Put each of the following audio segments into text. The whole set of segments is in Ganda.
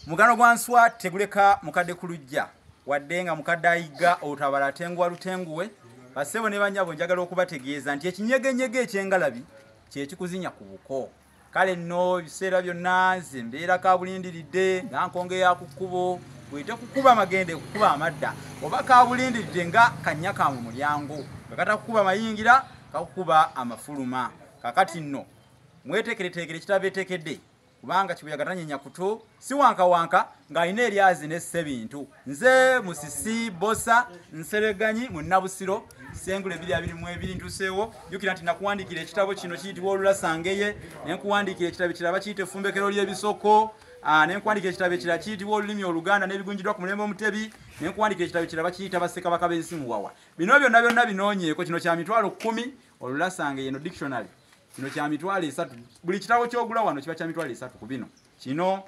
Mugano gwa nswa teguleka mukadde kulujja wadde nga mukadde ayiga otabala tengwa lutenguwe basebo ne banyabo njagala okubategeeza nti ekinyegenyege eky'engalabi kye kikuzinya ku buko kale nno biseera byonna nze mbeera kabulindiridde nga nkonge ya kukubo bwite kukuba magende kukuba amadda oba kabulindiridde nga kanyaka mu mulyango bakata kukuba mayingira kakukuba amafuluma kakati nno mwetekeretekere kitabetekedde kubanga kibuyaga tanyenya kuto si wanka wanka ng'alina eryazi n'esse bintu nze musisi bosa nsereganyi mu Nabusiro sengule 222 ntuseewo jukira nti nakuwandiikira ekitabo kino kiyitibwa Olulasangeye ne nkuwandiikira ekitabo ekirala bakiyita Effumbekero ly'Ebisoko ne nkuwandiikira ekitabo ekirala kiyitibwa Olulimi Oluganda n'ebigunjiddwa ku mulembe Omutebi ne nkuwandiikira ekitabo ekirala bakiyita Bassekabaka b'Ensimuwawa bino byonna binoonyeeko kino kya mitwalo 10 Olulasangeye no dictionary kino kya mitwalo 3 buli kitabo kyogula wano kiba kya mitwalo 3 ku bino kino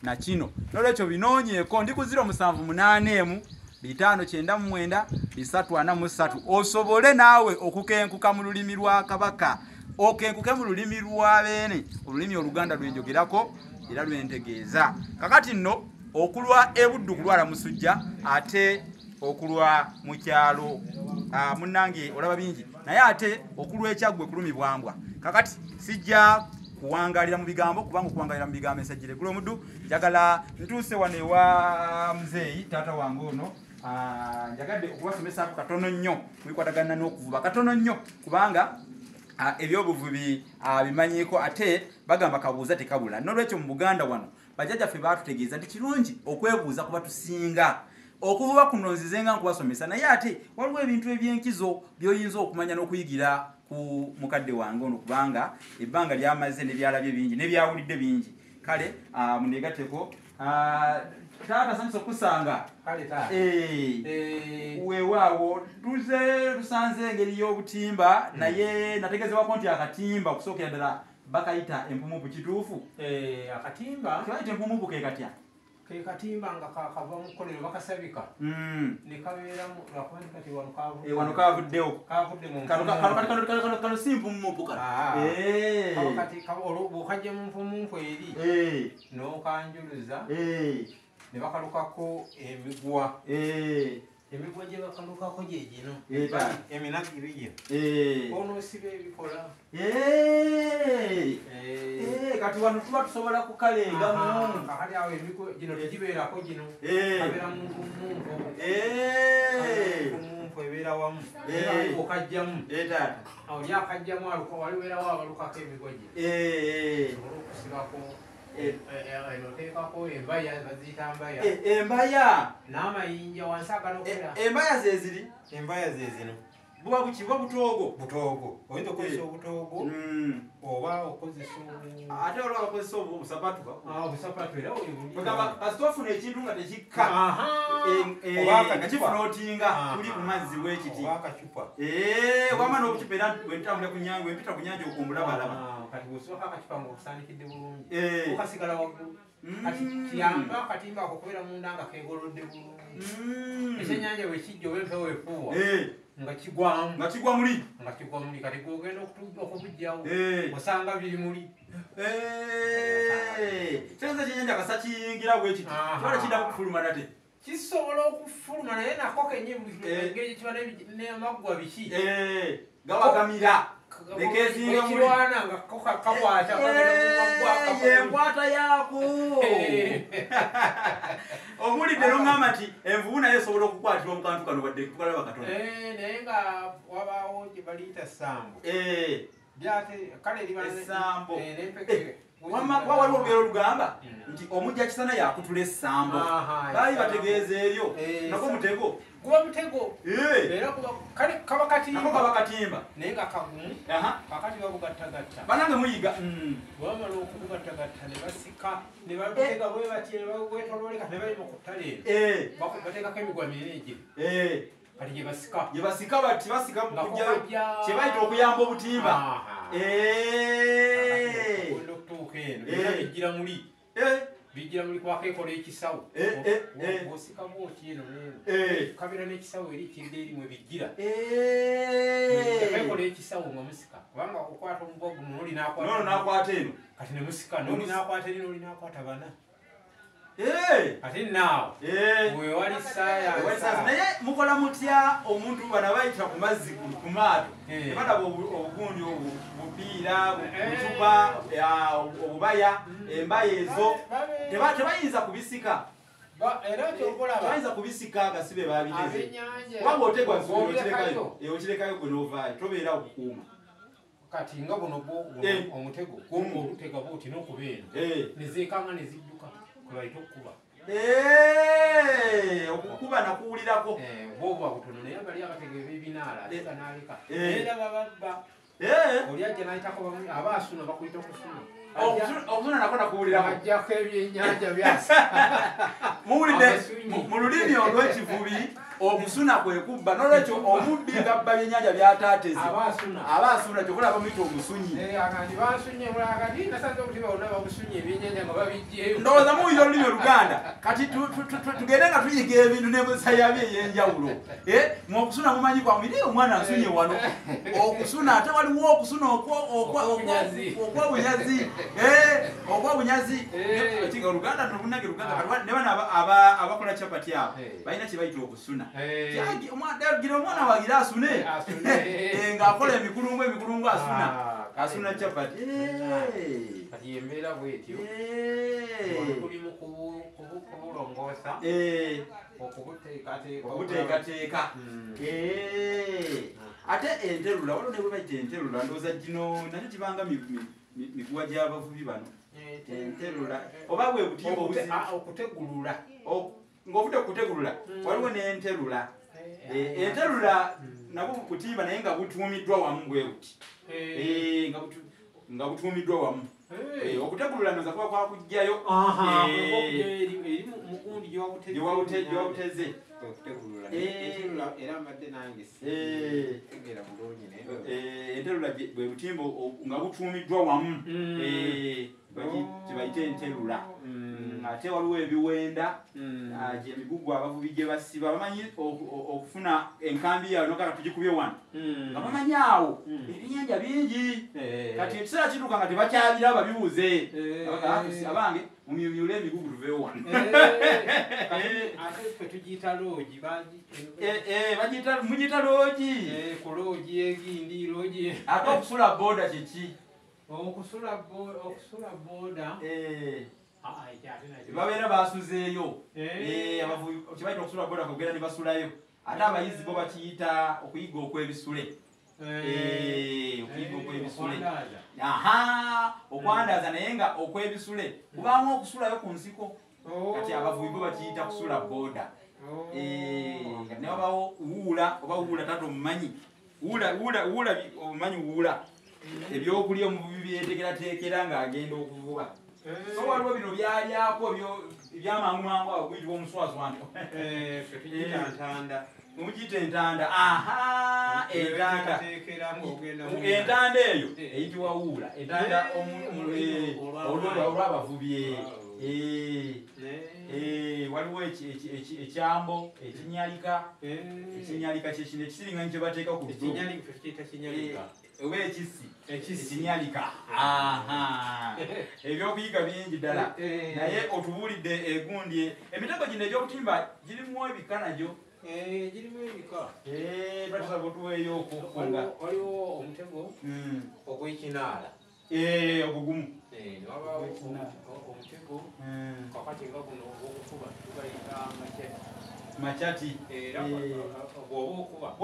na kino nolwekyo binoonyeeko ndi ku 078 599 343 osobole naawe okukenkuka mu lulimi lwa Kabaka okenkuke mu lulimi lwa beene olulimi Oluganda lwenjogerako era lwentegeeza kakati nno okulwa ebuddu kulwala musujja ate okulwa mu kyalo munnange olaba bingi naye ate okulwa ekyaggwe kulumibwambwa kakati sijja kuwangalira mu bigambo kubanga okuwangalira mu bigambo ensajjire gulo muddu njagala ntuuse wano ewa muzeeyi taata wange ono njagadde okubasomesa katono nnyo mwikwatagana n'okuvuba katono nnyo kubanga ebyobuvubi bimanyiiko ate bagamba kabuuza tekabula nolwekyo mu Buganda wano bajjajjaffe baatutegeeza nti kirungi okwebuuza kuba tusinga okuvuba kuno nzizenga nkubasomesa naye ate waliwo ebintu eby'enkizo by'oyinza okumanya n'okuyigira ku mukadde wange ono kubanga ebbanga lyamaze ne byalabye bingi ne byawulidde bingi kale muneegatteko taata sanyusa okusanga kale taata weewaawo tusanze engeri y'obutimba naye nategeezebwako nti akatimba okusookera ddala bakayita empumupu kituufu akatimba kibayita empumupu ke katya ke katimba nga kava mu kkolero bakasabika ne kabeeramu lwakuba kati wano kavuddewo kavudde mu kano si mpumupu kati bw'okajja mu mpumupu eri n'okanjuluza ne bakalukako emigwa emigwa gye bakalukako gye gino eminagiri gino onoosiba ebikola kati wano tuba tusobola kukalengamu kakati awo emigwa gino tegibeerako gino kabeera mu mpumumpu ebeera wamu okajjamu awo lyakajjamu walibeerawo abalukako emigwa gye osobola okusibako noteekako embaya baziyita mbaya embaya n'amayinja wansi agalokera embaya zeziri embaya zezino buba buki buba butoogo oyinza okozesa obutoogo oba okozesa ate olwa bakozesa obusapatu obusapatu era kasita ofuna ekintu nga tekikka nga kifulootinga tuli ku mazzi bwekiti wama n'obucupa era bwentambula ku nyanja wempita ku nyanja okumbulabalaba kati bw'osooka akacupa ng'okusaanikidde bulungi okasigala waggulu kati kiyamba akatimba ako kubeera munda nga keegolodde bulungi ekyennyanja bwe kijja oba empewo efuuwa nga kigwa muli kati gwogenda okubujjawo osanga biri muli kyenza ekyennyanja kasa kiyingira bwekiti kiba tekiddamu kufuluma nate kisobola okufuluma naye nako kenyengeri kiba n'amaggwa biki gawagamira ekirwana nga kakwata enkwata yaako omulidde noŋŋamba nti envubu naye esobola okukwatibwa mu kantu kano wadde tukalaba katono naye nga wabaawo gye baliyita sambo kale esambo waliwo olugero olugamba nti omujja kisana yakutula essambo baali bategeeza eryo nako mutego guba mutego era kaba katimba naye nga kagumu kakati babugattagatta banange muyiga bwamala okubugattagatta ne basika ne babutega bwe bati bwetololeka ne bali mu kuttaleero bateekako emigwa mireegye kati gye basika bati basika mukujjayo kye bayita okuyamba obutimba okutuuka eno era bijjira muli bijira muli kwakekola ekisawo osika bwoti eno kabira n'ekisawo eri kidde erimu bijira kakekola ekisawo nga musika kubanga okwata omugogo noli n'akwata eno kati ne musika noli n'akwata eri noli n'akwata bana ate naawe wewali sayansi naye mukola mutya omuntu bana bayita ku mazzi ku maato tebalaba obugundi obupiira bucupa obubaya embayo ezo tebayinza kubisika tebayinza kubisika agasibe babiteze kubanga otegwa okirekayo gwe n'ovaayo tobeera okukuuma kati nga buno omutego gw'olutega buuti n'okubeera nezeekanga nezidduka kwebayita okukuba okukuba nakuwulirako bwobuba butono naye bali abategebe ebinaala eka n'aleka era bababba oli ajja n'ayitako bamu abaasuna bakuyita okusuna okusuna nako nakuwulirako ajjako ebyennyanja byasa muwulidde mu lulimi olw'ekivubi okusuna kwekubba nolwekyo omubbi gabba byennyanja byataatezi abaasuna kyokulaba muyita omusunyi ndowooza muwulira olulimi oluganda kati tugende nga tuyiga ebintu n'enkozesa yabyo ey'enjawulo muokusuna mumanyi kwa miri omwana nsunye wano okusuna ate waliwo okusuna okwobunyazi ekiga oluganda nobunage luganda ne bano abakola capati abo balina kye bayita okusuna gira omwana wagira asune ng'akola emikulungu asuna capati kati embeera bwetyo tuli mu kubulongoosa okubuteekateeka ate enterula waliwo ne bwe bayita enterula ndowooza gino nakyo kibanga miguwa gy'abavubi bano enterula oba bwe butimba okutegulula ng'ovudde okutegulula waliwo n'enterula enterula nabwo butimba naye nga butuumiddwa wamu bwe buti nga butuumiddwa wamu okutegulula noza kuba kwakugjayo gyewawuteze enterula bwe butimba nga butuumiddwa wamu kibayite enterula ate waliwo ebiwenda emigugu abavubi gye basiba bamanyi okufuna enkambi yawe nokaka tugikubye wano nga bamanyi awo ebyennyanja bingi kati ekiseera kituuka nga tebakyabiraba bibuze abange mumyumyule emigugu tuveewo wano mugiyita loogi ku loogi egindi loogi ate okusula booda kyeki okusula booda babeera basuzeeyo kibaita okusula booda kugenda ne basulayo ate abayizi bo bakiyita okuyiga okw'ebisule okuyiga okw'ebisule okwandaaza naye nga okw'ebisule kubaamu okusulayo ku nsiko kati abavubi bo bakiyita kusula booda ne wabawo wuula oba wuula tata omumanyi wuula omumanyi wuula ebyokulya omuvubi byetekerateekera ng'agenda okuvuba so waliwo bino byalyako ebyamangumangu awo guyitibwa omuswaswanto omugiyita entanda entanda eyo eyitibwa wuula entanda olw'abavubi waliwo ekyambo ekinyalika kyekino ekisiringanyi kye bateeka ku oba ekisi ekinyalika ebyokuyiga bingi ddala naye otubuulidde egundi emitego gino egyokutimba girimu ebika nagyo girimu ebika batusaba otuweeyo okukunga waliwo omutego ogw'ekinaala ogugumu omutego kakati nga guno ogwokukuba tubayita machati bwokuba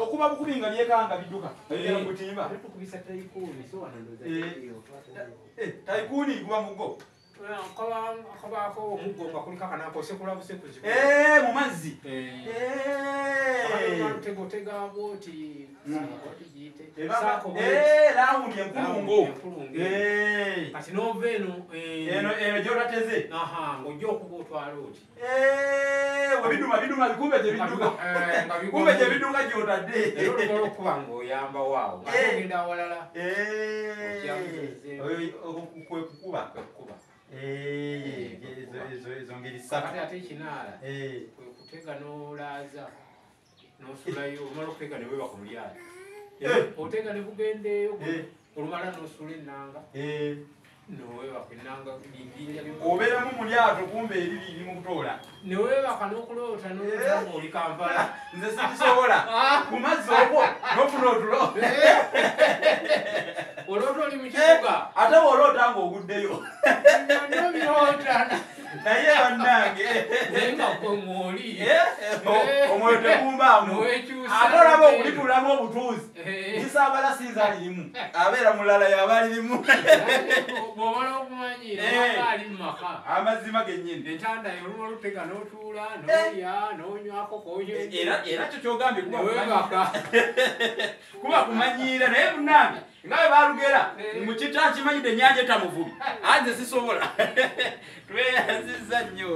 okuba bukubi nga byekanga bidduka butimba taikuuni guba mugo kabaako omuggo nga kuliko akanakoosekula busekuzi mu mazzi tegotega bwoti lawundi enkulungo kati nova eno gyotateze ng'ojja okuba otwala oti biduma bikumbe gye bidduka gyotadde olukola okuba ng'oyamba waawo ng'ogenda awalala kwekukuba bisatu ate ekinaala kwe kutega n'olaaza n'osulayo olumala okutega ne weebaka mu lyato otega ne bugendeeyo olumala n'osula ennanga noweebaka ennanga obeeramu mu lyato kumbe eriri mu butoola neweebaka n'okuloota n'olota ng'oli Kampala nze sikisobola ku mazzi okwo n'ofuna otulo oloota oli mu kibuga ate bw'oloota ng'oguddeyo nobiroota naye bannange naye nga mwoli omwoyo tegumbaamu ate olaba okulitulamu obutuuzi lisaabala sinza lirimu abeera mulala yaba alirimu bw'omala okumanyira oba ali mu maka amazima gennyini entandayo oluma olutega n'otuula n'olya n'onywako era kyo kyogambye neweebaka kuba kumanyiira naye bunnange nga bwe balugera mu kita nkimanyidde ennyanja etamuvubi anze sisobola tweyanzizza nnyo